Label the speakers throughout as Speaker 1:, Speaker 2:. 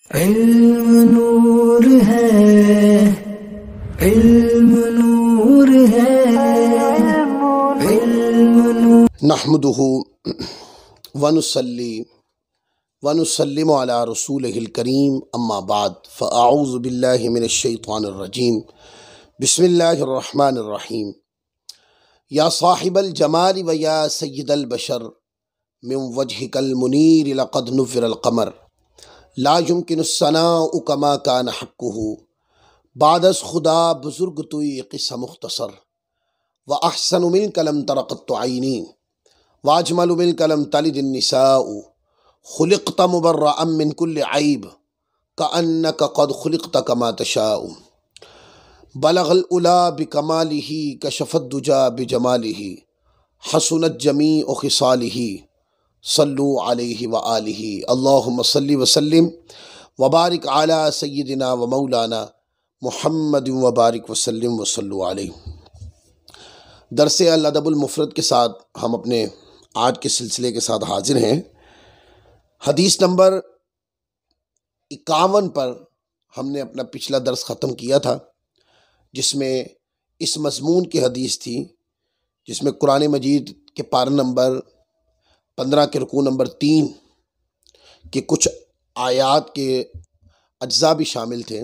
Speaker 1: علم نور ہے، علم نور ہے، علم نور۔
Speaker 2: نحمدہ ونصلی ونسلم علی رسولہ الکریم، اما بعد فاعوذ باللہ من الشیطان الرجیم، بسم اللہ الرحمن الرحیم۔ یا صاحب الجمال و یا سید البشر، من وجہک المنیر لقد نفر القمر، لا یمکن الثناء کما کان حقہ، بعد از خدا بزرگ توی قصہ مختصر، واحسن منک لم تر قط عینی، واجمل منک لم تلد النساء، خلقت مبرأ من کل عیب، کأنک قد خلقت کما تشاء، بلغ العلا بکمالہ، کشف الدجا بجمالہ، حسنت جمیع خصالہ، صلو علیہ وآلہ، اللہم صلی وسلم وبارک علی سیدنا و مولانا محمد وبارک وسلم وصلو علیہ۔ درس الادب المفرد کے ساتھ ہم اپنے آج کے سلسلے کے ساتھ حاضر ہیں۔ حدیث نمبر 51 پر ہم نے اپنا پچھلا درس ختم کیا تھا، جس میں اس مضمون کی حدیث تھی، جس میں قرآن مجید کے پارہ نمبر 15 کے رکوع نمبر 3 کے کچھ آیات کے اجزاء بھی شامل تھے،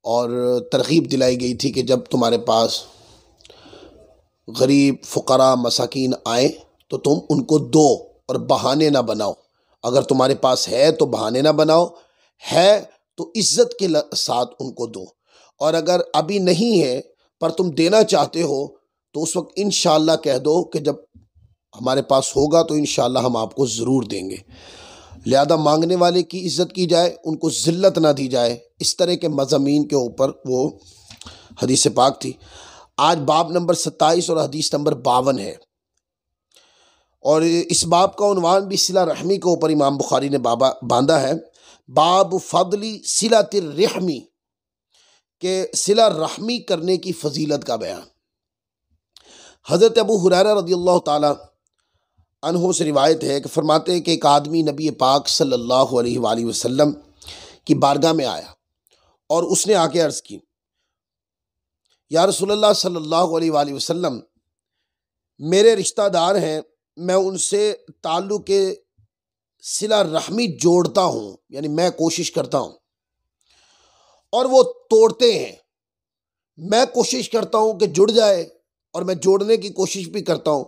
Speaker 2: اور ترغیب دلائی گئی تھی کہ جب تمہارے پاس غریب، فقراء، مساکین آئیں تو تم ان کو دو اور بہانے نہ بناؤ۔ اگر تمہارے پاس ہے تو بہانے نہ بناؤ، ہے تو عزت کے ساتھ ان کو دو، اور اگر ابھی نہیں ہے پر تم دینا چاہتے ہو تو اس وقت انشاءاللہ کہہ دو کہ جب ہمارے پاس ہوگا تو انشاءاللہ ہم آپ کو ضرور دیں گے۔ لہذا مانگنے والے کی عزت کی جائے، ان کو ذلت نہ دی جائے، اس طرح کے مضامین کے اوپر وہ حدیث پاک تھی۔ آج باب نمبر 27 اور حدیث نمبر 52 ہے، اور اس باب کا عنوان بھی صلہ رحمی کے اوپر امام بخاری نے باندھا ہے۔ باب فضل صلۃ الرحمی، کہ صلہ رحمی کرنے کی فضیلت کا بیان۔ حضرت ابو ہریرہ رضی اللہ تعالی عنہ سے روایت ہے کہ فرماتے ہیں کہ ایک آدمی نبی پاک صلی اللہ علیہ وآلہ وسلم کی بارگاہ میں آیا اور اس نے آ کے عرض کی، یا رسول اللہ صلی اللہ علیہ وآلہ وسلم، میرے رشتہ دار ہیں، میں ان سے تعلق صلہ رحمی جوڑتا ہوں، یعنی میں کوشش کرتا ہوں اور وہ توڑتے ہیں۔ میں کوشش کرتا ہوں کہ جڑ جائے، اور میں جوڑنے کی کوشش بھی کرتا ہوں،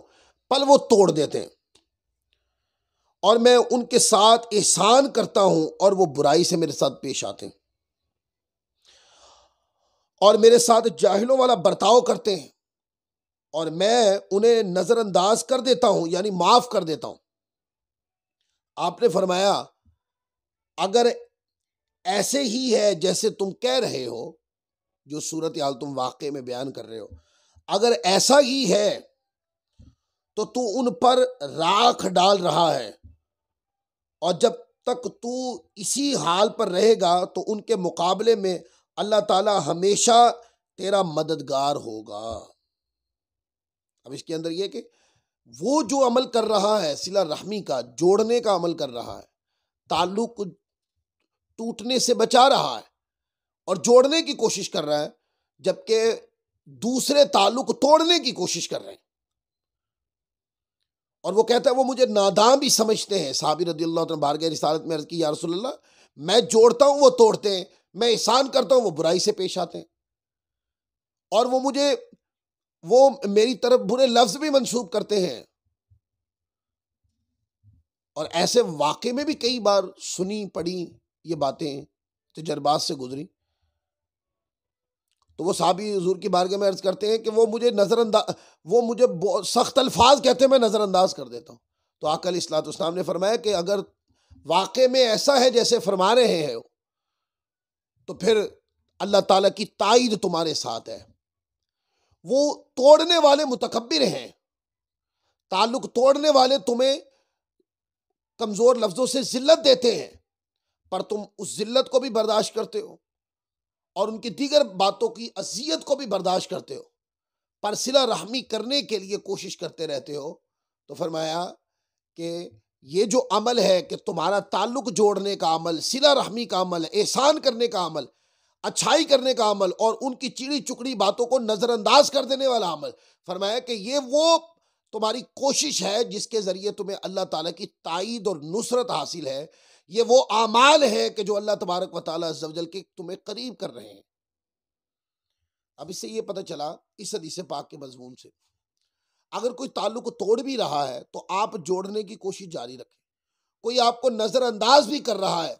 Speaker 2: پل وہ توڑ دیتے ہیں، اور میں ان کے ساتھ احسان کرتا ہوں اور وہ برائی سے میرے ساتھ پیش آتے ہیں، اور میرے ساتھ جاہلوں والا برتاؤ کرتے ہیں، اور میں انہیں نظر انداز کر دیتا ہوں، یعنی معاف کر دیتا ہوں۔ آپ نے فرمایا، اگر ایسے ہی ہے جیسے تم کہہ رہے ہو، جو صورتحال تم واقعے میں بیان کر رہے ہو، اگر ایسا ہی ہے تو تو ان پر راکھ ڈال رہا ہے، اور جب تک تو اسی حال پر رہے گا تو ان کے مقابلے میں اللہ تعالی ہمیشہ تیرا مددگار ہوگا۔ اب اس کے اندر یہ کہ وہ جو عمل کر رہا ہے صلہ رحمی کا، جوڑنے کا عمل کر رہا ہے، تعلق ٹوٹنے سے بچا رہا ہے اور جوڑنے کی کوشش کر رہا ہے، جبکہ دوسرے تعلق توڑنے کی کوشش کر رہے ہیں، اور وہ کہتا ہے وہ مجھے نادان بھی سمجھتے ہیں۔ صحابی رضی اللہ عنہ بارگاہ رسالت میں عرض کی، یا رسول اللہ، میں جوڑتا ہوں وہ توڑتے ہیں، میں احسان کرتا ہوں وہ برائی سے پیش آتے ہیں، اور وہ میری طرف برے لفظ بھی منسوب کرتے ہیں۔ اور ایسے واقعے میں بھی کئی بار سنی پڑھی یہ باتیں، تجربات سے گزری۔ تو وہ صحابی حضور کی بارگاہ میں عرض کرتے ہیں کہ وہ مجھے سخت الفاظ کہتے ہیں، میں نظر انداز کر دیتا ہوں۔ تو آقا علیہ الصلوۃ والسلام نے فرمایا کہ اگر واقعے میں ایسا ہے جیسے فرما رہے ہیں تو پھر اللہ تعالیٰ کی تائید تمہارے ساتھ ہے۔ وہ توڑنے والے متکبر ہیں، تعلق توڑنے والے تمہیں کمزور لفظوں سے ذلت دیتے ہیں، پر تم اس ذلت کو بھی برداشت کرتے ہو اور ان کی دیگر باتوں کی اذیت کو بھی برداشت کرتے ہو، پر صلہ رحمی کرنے کے لیے کوشش کرتے رہتے ہو۔ تو فرمایا کہ یہ جو عمل ہے کہ تمہارا تعلق جوڑنے کا عمل، صلہ رحمی کا عمل، احسان کرنے کا عمل، اچھائی کرنے کا عمل اور ان کی چیڑی چکڑی باتوں کو نظر انداز کر دینے والا عمل، فرمایا کہ یہ وہ تمہاری کوشش ہے جس کے ذریعے تمہیں اللہ تعالیٰ کی تائید اور نصرت حاصل ہے. یہ وہ اعمال ہے کہ جو اللہ تبارک و تعالیٰ عز و جل کے تمہیں قریب کر رہے ہیں. اب اس سے یہ پتہ چلا اس حدیث پاک کے مضمون سے، اگر کوئی تعلق توڑ بھی رہا ہے تو آپ جوڑنے کی کوشش جاری رکھیں. کوئی آپ کو نظر انداز بھی کر رہا ہے،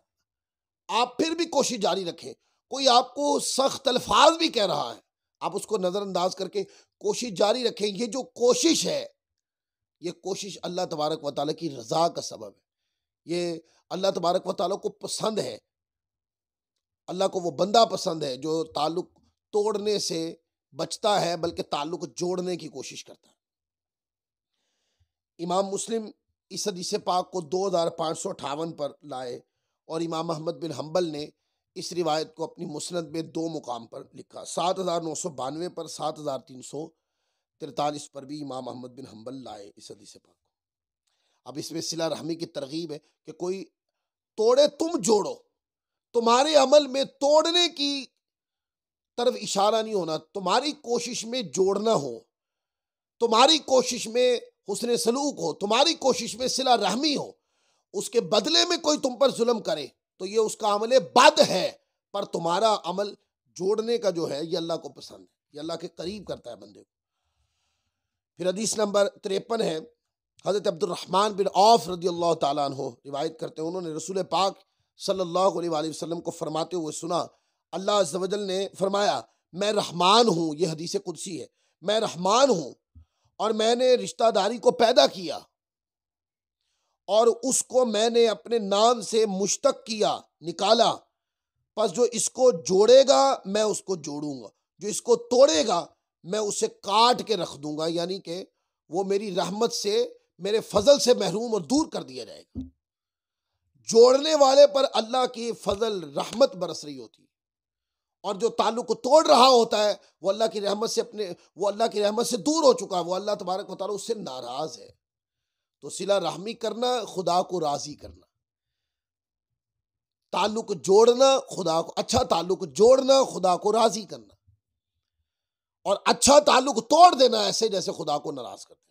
Speaker 2: آپ پھر بھی کوشش جاری رکھیں. کوئی آپ کو سخت الفاظ بھی کہہ رہا ہے، آپ اس کو نظر انداز کر کے کوشش جاری رکھیں. یہ جو کوشش ہے، یہ کوشش اللہ تبارک و تعالیٰ کی رضا کا سبب ہے. یہ اللہ تبارک و تعالیٰ کو پسند ہے. اللہ کو وہ بندہ پسند ہے جو تعلق توڑنے سے بچتا ہے بلکہ تعلق جوڑنے کی کوشش کرتا ہے. امام مسلم اس حدیث پاک کو 2558 پر لائے اور امام احمد بن حنبل نے اس روایت کو اپنی مسند میں 2 مقام پر لکھا. 7992 پر، 7343 پر بھی امام احمد بن حنبل لائے اس حدیث پاک کو. اب اس میں صلہ رحمی کی ترغیب ہے کہ کوئی توڑے تم جوڑو. تمہارے عمل میں توڑنے کی طرف اشارہ نہیں ہونا، تمہاری کوشش میں جوڑنا ہو، تمہاری کوشش میں حسن سلوک ہو، تمہاری کوشش میں صلہ رحمی ہو. اس کے بدلے میں کوئی تم پر ظلم کرے تو یہ اس کا عمل بد ہے، پر تمہارا عمل جوڑنے کا جو ہے یہ اللہ کو پسند ہے، یہ اللہ کے قریب کرتا ہے بندے کو. پھر حدیث نمبر 53 ہے. حضرت عبد الرحمن بن عوف رضی اللہ تعالیٰ عنہ روایت کرتے ہیں، انہوں نے رسول پاک صلی اللہ علیہ وآلہ وسلم کو فرماتے ہوئے سنا، اللہ عز و جل نے فرمایا میں رحمان ہوں. یہ حدیث قدسی ہے. میں رحمان ہوں اور میں نے رشتہ داری کو پیدا کیا اور اس کو میں نے اپنے نام سے مشتق کیا، نکالا. پس جو اس کو جوڑے گا میں اس کو جوڑوں گا، جو اس کو توڑے گا میں اسے کاٹ کے رکھ دوں گا، یعنی کہ وہ میری رحمت سے، میرے فضل سے محروم اور دور کر دیا جائے گا. جوڑنے والے پر اللہ کی فضل رحمت برس رہی ہوتی ہے، اور جو تعلق کو توڑ رہا ہوتا ہے وہ اللہ کی رحمت سے دور ہو چکا ہے، وہ اللہ تبارک و تعالیٰ اس سے ناراض ہے. تو صلہ رحمی کرنا، خدا کو راضی کرنا، تعلق جوڑنا، خدا کو اچھا تعلق جوڑنا، خدا کو راضی کرنا، اور اچھا تعلق توڑ دینا ایسے جیسے خدا کو ناراض کر دینا.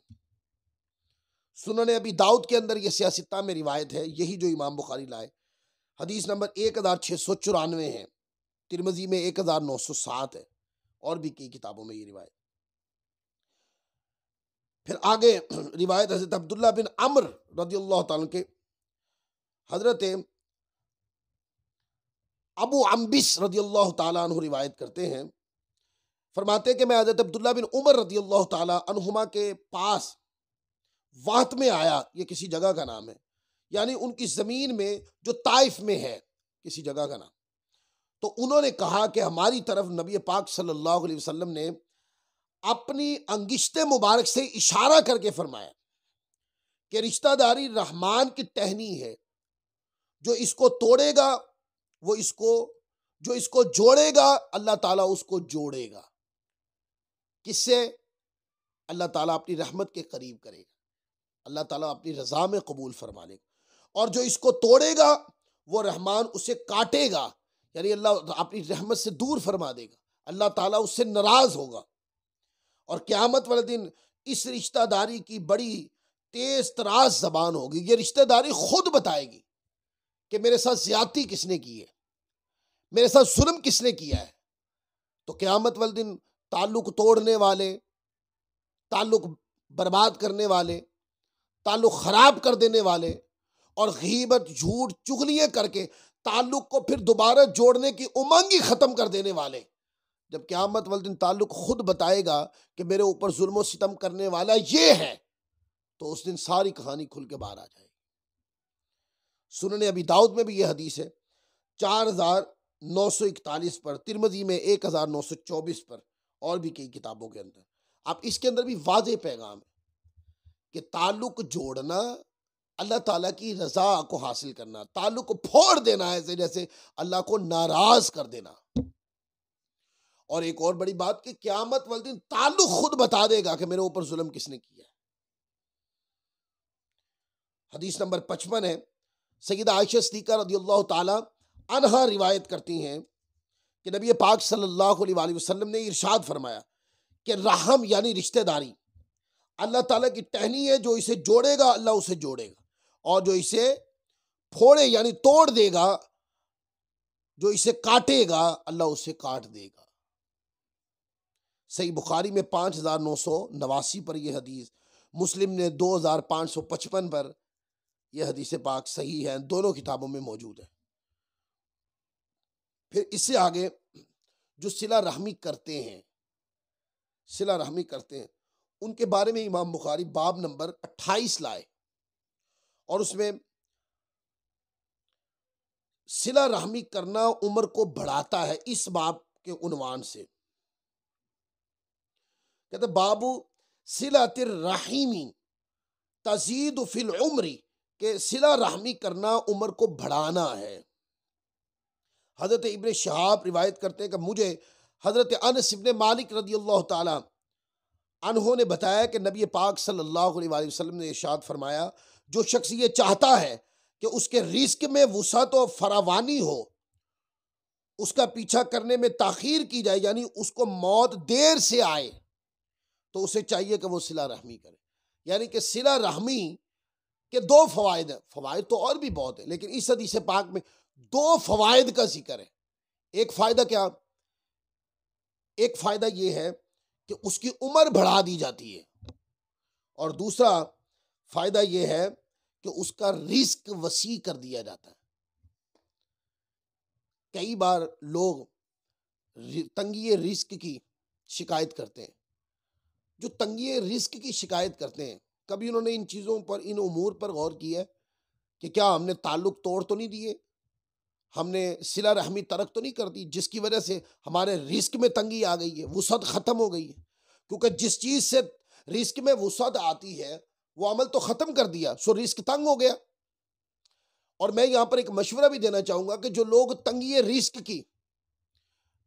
Speaker 2: سنن ابی داؤد کے اندر یہ سیاستہ میں روایت ہے، یہی جو امام بخاری لائے. حدیث نمبر 1694 ہے. ترمذی میں 1907 ہے، اور بھی کئی کتابوں میں یہ روایت. پھر آگے روایت حضرت عبداللہ بن عمر رضی اللہ تعالیٰ کے، حضرت ابو عنبس رضی اللہ تعالیٰ عنہ روایت کرتے ہیں، فرماتے ہیں کہ میں حضرت عبداللہ بن عمر رضی اللہ تعالیٰ عنہما کے پاس واحد میں آیا. یہ کسی جگہ کا نام ہے، یعنی ان کی زمین میں جو طائف میں ہے کسی جگہ کا نام. تو انہوں نے کہا کہ ہماری طرف نبی پاک صلی اللہ علیہ وسلم نے اپنی انگشت مبارک سے اشارہ کر کے فرمایا کہ رشتہ داری رحمان کی ٹہنی ہے، جو اس کو توڑے گا وہ جو اس کو جوڑے گا اللہ تعالیٰ اس کو جوڑے گا. کس سے؟ اللہ تعالیٰ اپنی رحمت کے قریب کرے گا، اللہ تعالیٰ اپنی رضا میں قبول فرما لے گا. اور جو اس کو توڑے گا وہ رحمان اسے کاٹے گا، یعنی اللہ اپنی رحمت سے دور فرما دے گا، اللہ تعالیٰ اس سے ناراض ہوگا. اور قیامت والے دن اس رشتہ داری کی بڑی تیز تراز زبان ہوگی. یہ رشتہ داری خود بتائے گی کہ میرے ساتھ زیادتی کس نے کی ہے، میرے ساتھ ظلم کس نے کیا ہے. تو قیامت والے دن تعلق توڑنے والے، تعلق برباد کرنے والے، تعلق خراب کر دینے والے، اور غیبت، جھوٹ، چغلیاں کر کے تعلق کو پھر دوبارہ جوڑنے کی امنگ ہی ختم کر دینے والے، جب قیامت والے دن تعلق خود بتائے گا کہ میرے اوپر ظلم و ستم کرنے والا یہ ہے، تو اس دن ساری کہانی کھل کے باہر آ جائے گی. سنن ابی داؤد میں بھی یہ حدیث ہے 4941 پر، ترمذی میں 1924 پر، اور بھی کئی کتابوں کے اندر. اب اس کے اندر بھی واضح پیغام ہے کہ تعلق جوڑنا، اللہ تعالیٰ کی رضا کو حاصل کرنا، تعلق کو پھوڑ دینا ہے جیسے اللہ کو ناراض کر دینا. اور ایک اور بڑی بات کہ قیامت والے دن تعلق خود بتا دے گا کہ میرے اوپر ظلم کس نے کیا ہے. حدیث نمبر 55 ہے، سیدہ عائشہ صدیقہ رضی اللہ تعالی عنہا روایت کرتی ہیں کہ نبی پاک صلی اللہ علیہ وآلہ وسلم نے ارشاد فرمایا کہ رحم یعنی رشتہ داری اللہ تعالیٰ کی ٹہنی ہے، جو اسے جوڑے گا اللہ اسے جوڑے گا، اور جو اسے پھوڑے یعنی توڑ دے گا، جو اسے کاٹے گا اللہ اسے کاٹ دے گا۔ صحیح بخاری میں 5989 پر یہ حدیث، مسلم نے 2555 پر یہ حدیث پاک صحیح ہے، دونوں کتابوں میں موجود ہے۔ پھر اس سے آگے جو صلہ رحمی کرتے ہیں، صلہ رحمی کرتے ہیں، ان کے بارے میں امام بخاری باب نمبر 28 لائے، اور اس میں صلہ رحمی کرنا عمر کو بڑھاتا ہے، اس باب کے عنوان سے کہتے باب صلۃ الرحیم تزید فی العمر، کہ صلہ رحمی کرنا عمر کو بڑھانا ہے۔ حضرت ابن شہاب روایت کرتے ہیں کہ مجھے حضرت انس ابن مالک رضی اللہ تعالی عنہ نے بتایا کہ نبی پاک صلی اللہ علیہ وآلہ وسلم نے ارشاد فرمایا، جو شخص یہ چاہتا ہے کہ اس کے رزق میں وسعت و فراوانی ہو، اس کا پیچھا کرنے میں تاخیر کی جائے، یعنی اس کو موت دیر سے آئے، تو اسے چاہیے کہ وہ صلہ رحمی کرے۔ یعنی کہ صلہ رحمی کے دو فوائد ہیں، فوائد تو اور بھی بہت ہیں، لیکن اس حدیث پاک میں دو فوائد کا ذکر ہے۔ ایک فائدہ کیا؟ ایک فائدہ یہ ہے کہ اس کی عمر بڑھا دی جاتی ہے، اور دوسرا فائدہ یہ ہے کہ اس کا رزق وسیع کر دیا جاتا ہے۔ کئی بار لوگ تنگی رزق کی شکایت کرتے ہیں، جو تنگی رزق کی شکایت کرتے ہیں، کبھی انہوں نے ان چیزوں پر، ان امور پر غور کیا ہے کہ کیا ہم نے تعلق توڑ تو نہیں دیے، ہم نے صلہ رحمی ترک تو نہیں کر دی، جس کی وجہ سے ہمارے رزق میں تنگی آ گئی ہے، وسعت ختم ہو گئی ہے؟ کیونکہ جس چیز سے رزق میں وسعت آتی ہے وہ عمل تو ختم کر دیا، سو رزق تنگ ہو گیا۔ اور میں یہاں پر ایک مشورہ بھی دینا چاہوں گا کہ جو لوگ تنگی رزق کی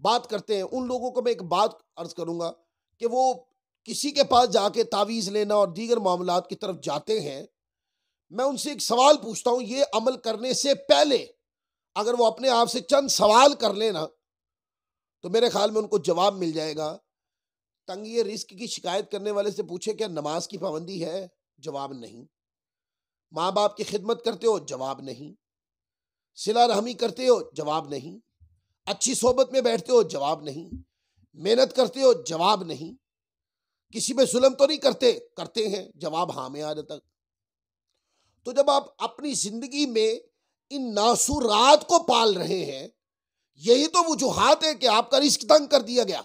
Speaker 2: بات کرتے ہیں، ان لوگوں کو میں ایک بات عرض کروں گا کہ وہ کسی کے پاس جا کے تعویذ لینا اور دیگر معاملات کی طرف جاتے ہیں، میں ان سے ایک سوال پوچھتا ہوں، یہ عمل کرنے سے پہلے اگر وہ اپنے آپ سے چند سوال کر لینا تو میرے خیال میں ان کو جواب مل جائے گا۔ تنگی رزق کی شکایت کرنے والے سے پوچھے کیا نماز کی پابندی ہے؟ جواب نہیں۔ ماں باپ کی خدمت کرتے ہو؟ جواب نہیں۔ صلہ رحمی کرتے ہو؟ جواب نہیں۔ اچھی صحبت میں بیٹھتے ہو؟ جواب نہیں۔ محنت کرتے ہو؟ جواب نہیں۔ کسی پہ ظلم تو نہیں کرتے؟ کرتے ہیں، جواب ہاں میں آ جاتا۔ تو جب آپ اپنی زندگی میں ان ناصورات کو پال رہے ہیں، یہی تو وجوہات ہے کہ آپ کا رزق تنگ کر دیا گیا،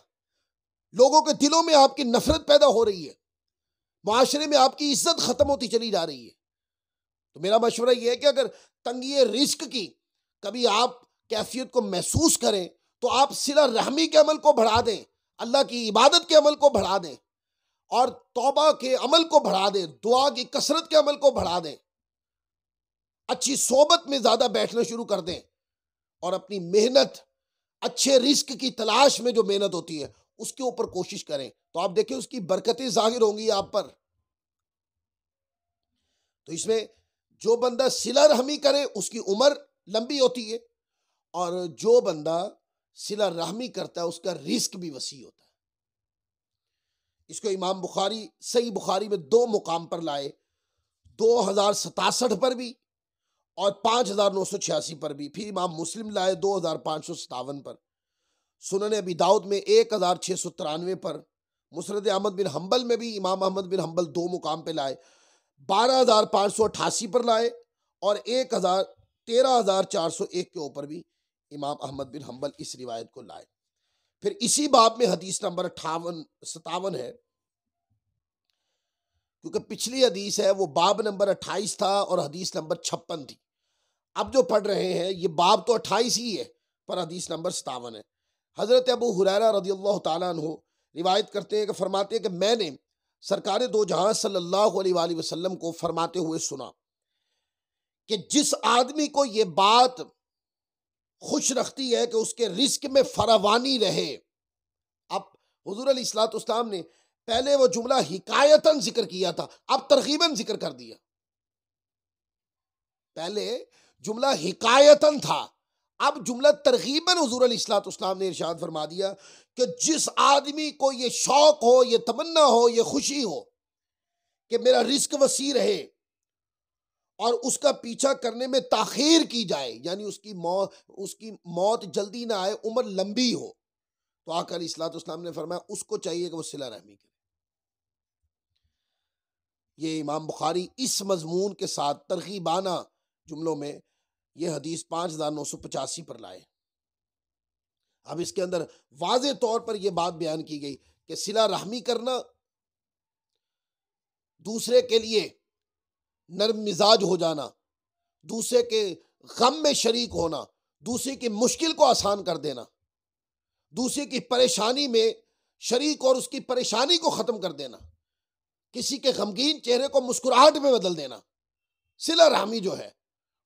Speaker 2: لوگوں کے دلوں میں آپ کی نفرت پیدا ہو رہی ہے، معاشرے میں آپ کی عزت ختم ہوتی چلی جا رہی ہے۔ تو میرا مشورہ یہ ہے کہ اگر تنگی رزق کی کبھی آپ کیفیت کو محسوس کریں تو آپ صلہ رحمی کے عمل کو بڑھا دیں، اللہ کی عبادت کے عمل کو بڑھا دیں، اور توبہ کے عمل کو بڑھا دیں، دعا کی کثرت کے عمل کو بڑھا دیں، اچھی صحبت میں زیادہ بیٹھنا شروع کر دیں، اور اپنی محنت، اچھے رزق کی تلاش میں جو محنت ہوتی ہے اس کے اوپر کوشش کریں، تو آپ دیکھیں اس کی برکتیں ظاہر ہوں گی آپ پر۔ تو اس میں جو بندہ صلہ رحمی کرے اس کی عمر لمبی ہوتی ہے، اور جو بندہ صلہ رحمی کرتا ہے اس کا رزق بھی وسیع ہوتا ہے۔ اس کو امام بخاری صحیح بخاری میں دو مقام پر لائے، 2067 پر بھی اور 5986 پر بھی، پھر امام مسلم لائے 2557 پر، سنن ابی داؤد میں 1693 پر، مسند احمد بن حنبل میں بھی امام احمد بن حنبل دو مقام پہ لائے، 12588 پر لائے، اور 13401 کے اوپر بھی امام احمد بن حنبل اس روایت کو لائے۔ پھر اسی باب میں حدیث نمبر 57 ہے، کیونکہ پچھلی حدیث ہے وہ باب نمبر 28 تھا اور حدیث نمبر 56 تھی، اب جو پڑھ رہے ہیں یہ باب تو 28 ہی ہے پر حدیث نمبر 57 ہے۔ حضرت ابو ہریرہ رضی اللہ تعالیٰ عنہ روایت کرتے ہیں کہ فرماتے ہیں کہ میں نے سرکار دو جہاں صلی اللہ علیہ وآلہ وسلم کو فرماتے ہوئے سنا کہ جس آدمی کو یہ بات خوش رکھتی ہے کہ اس کے رزق میں فراوانی رہے، اب حضور علیہ الصلوۃ والسلام نے پہلے وہ جملہ حکایتاً ذکر کیا تھا، اب ترغیباً ذکر کر دیا پہلے جملہ حکایتاً تھا، اب جملہ ترغیباً حضور علیہ الصلوۃ والسلام نے ارشاد فرما دیا کہ جس آدمی کو یہ شوق ہو، یہ تمنا ہو، یہ خوشی ہو کہ میرا رزق وسیع رہے اور اس کا پیچھا کرنے میں تاخیر کی جائے، یعنی اس کی موت جلدی نہ آئے، عمر لمبی ہو، تو آقا علیہ الصلوۃ والسلام نے فرمایا اس کو چاہیے کہ وہ صلہ رحمی کرے۔ یہ امام بخاری اس مضمون کے ساتھ ترغیبانہ جملوں میں یہ حدیث 5985 پر لائے۔ اب اس کے اندر واضح طور پر یہ بات بیان کی گئی کہ صلہ رحمی کرنا، دوسرے کے لیے نرم مزاج ہو جانا، دوسرے کے غم میں شریک ہونا، دوسرے کی مشکل کو آسان کر دینا، دوسرے کی پریشانی میں شریک اور اس کی پریشانی کو ختم کر دینا، کسی کے غمگین چہرے کو مسکراہٹ میں بدل دینا، صلہ رحمی جو ہے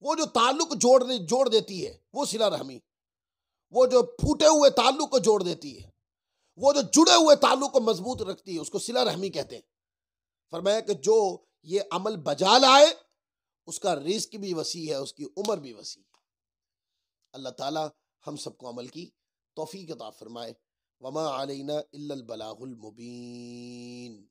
Speaker 2: وہ جو تعلق جوڑ دیتی ہے وہ صلہ رحمی، وہ جو پھوٹے ہوئے تعلق کو جوڑ دیتی ہے، وہ جو جڑے ہوئے تعلق کو مضبوط رکھتی ہے، اس کو صلہ رحمی کہتے ہیں۔ فرمایا کہ جو یہ عمل بجا لائے اس کا رزق بھی وسیع ہے، اس کی عمر بھی وسیع ہے۔ اللہ تعالی ہم سب کو عمل کی توفیق عطا فرمائے۔ وما علینا الا البلاغ المبین۔